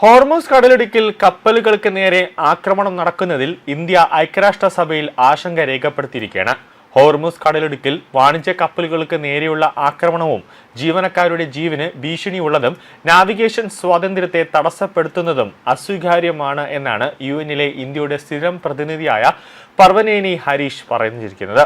Hormuz കടലിടുക്കിൽ കപ്പലുകൾക്ക് നേരെ ആക്രമണം നടക്കുന്നതിൽ ഇന്ത്യ ഐക്യരാഷ്ട്രസഭയിൽ ആശങ്ക രേഖപ്പെടുത്തിയിരിക്കുകയാണ്. ഹോർമൂസ് കടലിടുക്കിൽ വാണിജ്യ കപ്പലുകൾക്ക് നേരെയുള്ള ആക്രമണവും ജീവനക്കാരുടെ ജീവന് ഭീഷണിയുള്ളതും നാവിഗേഷൻ സ്വാതന്ത്ര്യത്തെ തടസ്സപ്പെടുത്തുന്നതും അസ്വീകാര്യമാണ് എന്നാണ് യുഎന്നിലെ ഇന്ത്യയുടെ സ്ഥിരം പ്രതിനിധിയായ പർവനേനി ഹരീഷ് പറഞ്ഞിരിക്കുന്നത്.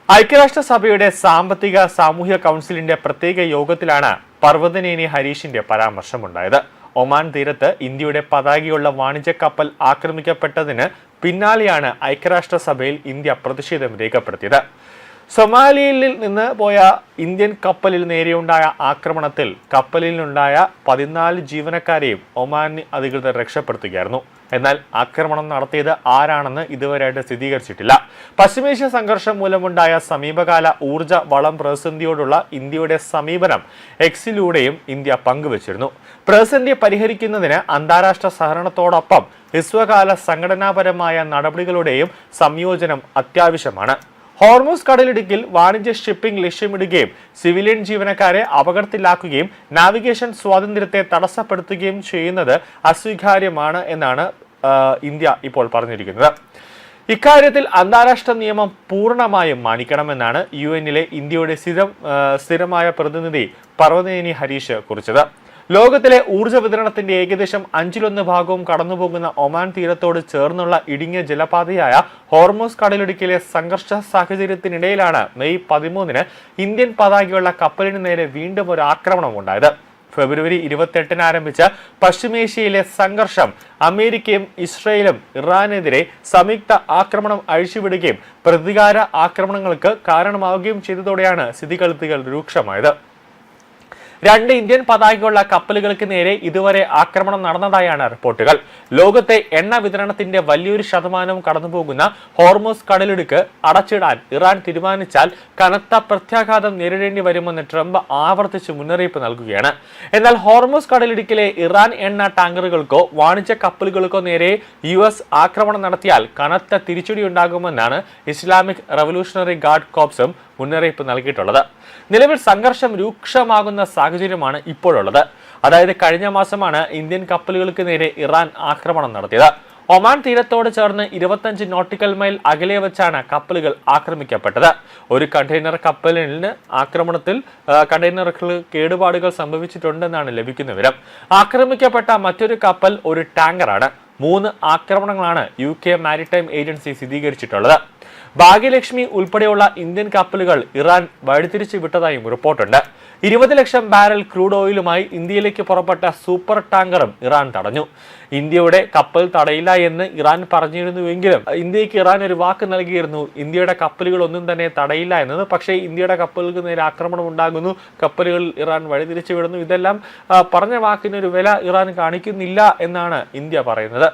ഐക്യരാഷ്ട്രസഭയുടെ സാമ്പത്തിക സാമൂഹ്യ കൗൺസിലിന്റെ പ്രത്യേക യോഗത്തിലാണ് പർവതനേനി ഹരീഷിന്റെ പരാമർശമുണ്ടായത്. ഒമാൻ തീരത്ത് ഇന്ത്യയുടെ പതാകയുള്ള വാണിജ്യ കപ്പൽ ആക്രമിക്കപ്പെട്ടതിന് പിന്നാലെയാണ് ഐക്യരാഷ്ട്രസഭയിൽ ഇന്ത്യ പ്രതിഷേധം രേഖപ്പെടുത്തിയത്. സൊമാലിയയിൽ നിന്ന് പോയ ഇന്ത്യൻ കപ്പലിൽ നേരെയുണ്ടായ ആക്രമണത്തിൽ കപ്പലിലുണ്ടായ 14 ജീവനക്കാരെയും ഒമാൻ അധികൃതർ രക്ഷപ്പെടുത്തുകയായിരുന്നു. എന്നാൽ ആക്രമണം നടത്തിയത് ആരാണെന്ന് ഇതുവരെയായിട്ട് സ്ഥിരീകരിച്ചിട്ടില്ല. പശ്ചിമേഷ്യ സംഘർഷം മൂലമുണ്ടായ സമീപകാല ഊർജ വളം പ്രതിസന്ധിയോടുള്ള ഇന്ത്യയുടെ സമീപനം എക്സിലൂടെയും ഇന്ത്യ പങ്കുവച്ചിരുന്നു. പ്രതിസന്ധി പരിഹരിക്കുന്നതിന് അന്താരാഷ്ട്ര സഹകരണത്തോടൊപ്പം ഹ്രസ്വകാല സംഘടനാപരമായ നടപടികളുടെയും സംയോജനം അത്യാവശ്യമാണ്. ഹോർമൂസ് കടലിടുക്കിൽ വാണിജ്യ ഷിപ്പിംഗ് ലക്ഷ്യമിടുകയും സിവിലിയൻ ജീവനക്കാരെ അപകടത്തിലാക്കുകയും നാവിഗേഷൻ സ്വാതന്ത്ര്യത്തെ തടസ്സപ്പെടുത്തുകയും ചെയ്യുന്നത് അസ്വീകാര്യമാണ് എന്നാണ് ഇന്ത്യ ഇപ്പോൾ പറഞ്ഞിരിക്കുന്നത്. ഇക്കാര്യത്തിൽ അന്താരാഷ്ട്ര നിയമം പൂർണ്ണമായും മാനിക്കണമെന്നാണ് യുഎന്നിലെ ഇന്ത്യയുടെ സ്ഥിരമായ പ്രതിനിധി പർവതേനി ഹരീഷ് കുറിച്ചത്. ലോകത്തിലെ ഊർജ്ജ വിതരണത്തിന്റെ ഏകദേശം 1/5 ഭാഗവും കടന്നുപോകുന്ന ഒമാൻ തീരത്തോട് ചേർന്നുള്ള ഇടുങ്ങിയ ജലപാതയായ ഹോർമൂസ് കടലിടുക്കിലെ സംഘർഷ സാഹചര്യത്തിനിടയിലാണ് മെയ് 13-ന് ഇന്ത്യൻ പതാകയുള്ള കപ്പലിന് നേരെ വീണ്ടും ഒരു ആക്രമണം ഉണ്ടായത്. ഫെബ്രുവരി 28-ന് ആരംഭിച്ച പശ്ചിമേഷ്യയിലെ സംഘർഷം അമേരിക്കയും ഇസ്രയേലും ഇറാനെതിരെ സംയുക്ത ആക്രമണം അഴിച്ചുവിടുകയും പ്രതികാര ആക്രമണങ്ങൾക്ക് കാരണമാവുകയും ചെയ്തതോടെയാണ് സ്ഥിതിഗതികൾ രൂക്ഷമായത്. 2 ഇന്ത്യൻ പതാകയുള്ള കപ്പലുകൾക്ക് നേരെ ഇതുവരെ ആക്രമണം നടന്നതായാണ് റിപ്പോർട്ടുകൾ. ലോകത്തെ എണ്ണ വിതരണത്തിന്റെ വലിയൊരു ശതമാനവും കടന്നുപോകുന്ന ഹോർമൂസ് കടലിടുക്ക് അടച്ചിടാൻ ഇറാൻ തീരുമാനിച്ചാൽ കനത്ത പ്രത്യാഘാതം നേരിടേണ്ടി വരുമെന്ന് ട്രംപ് ആവർത്തിച്ച് മുന്നറിയിപ്പ് നൽകുകയാണ്. എന്നാൽ ഹോർമൂസ് കടലിടുക്കിലെ ഇറാൻ എണ്ണ ടാങ്കറുകൾക്കോ വാണിജ്യ കപ്പലുകൾക്കോ നേരെ US ആക്രമണം നടത്തിയാൽ കനത്ത തിരിച്ചടിയുണ്ടാകുമെന്നാണ് ഇസ്ലാമിക് റവല്യൂഷണറി ഗാർഡ് കോർപ്സും മുന്നറിയിപ്പ് നൽകിയിട്ടുള്ളത്. നിലവിൽ സംഘർഷം രൂക്ഷമാകുന്ന സാഹചര്യമാണ് ഇപ്പോഴുള്ളത്. അതായത് കഴിഞ്ഞ മാസമാണ് ഇന്ത്യൻ കപ്പലുകൾക്ക് നേരെ ഇറാൻ ആക്രമണം നടത്തിയത്. ഒമാൻ തീരത്തോട് ചേർന്ന് 25 നോട്ടിക്കൽ മൈൽ അകലെ വെച്ചാണ് കപ്പലുകൾ ആക്രമിക്കപ്പെട്ടത്. ഒരു കണ്ടെയ്നർ കപ്പലിന് ആക്രമണത്തിൽ കണ്ടെയ്നറുകൾ കേടുപാടുകൾ സംഭവിച്ചിട്ടുണ്ടെന്നാണ് ലഭിക്കുന്ന വിവരം. ആക്രമിക്കപ്പെട്ട മറ്റൊരു കപ്പൽ ഒരു ടാങ്കറാണ്. 3 ആക്രമണങ്ങളാണ് UK മാരിടൈം ഏജൻസി സ്ഥിരീകരിച്ചിട്ടുള്ളത്. ഭാഗ്യലക്ഷ്മി ഉൾപ്പെടെയുള്ള ഇന്ത്യൻ കപ്പലുകൾ ഇറാൻ വഴിതിരിച്ചു വിട്ടതായും റിപ്പോർട്ടുണ്ട്. 20 ലക്ഷം ബാരൽ ക്രൂഡ് ഓയിലുമായി ഇന്ത്യയിലേക്ക് പുറപ്പെട്ട സൂപ്പർ ടാങ്കറും ഇറാൻ തടഞ്ഞു. ഇന്ത്യയുടെ കപ്പൽ തടയില്ല എന്ന് ഇറാൻ പറഞ്ഞിരുന്നുവെങ്കിലും ഇന്ത്യക്ക് ഇറാൻ ഒരു വാക്ക് നൽകിയിരുന്നു, ഇന്ത്യയുടെ കപ്പലുകൾ ഒന്നും തന്നെ തടയില്ല എന്നത്. പക്ഷേ ഇന്ത്യയുടെ കപ്പലുകൾക്ക് നേരെ ആക്രമണം ഉണ്ടാകുന്നു, കപ്പലുകൾ ഇറാൻ വഴിതിരിച്ചു വിടുന്നു. ഇതെല്ലാം പറഞ്ഞ വാക്കിനൊരു വില ഇറാൻ കാണിക്കുന്നില്ല എന്നാണ് ഇന്ത്യ പറയുന്നത്.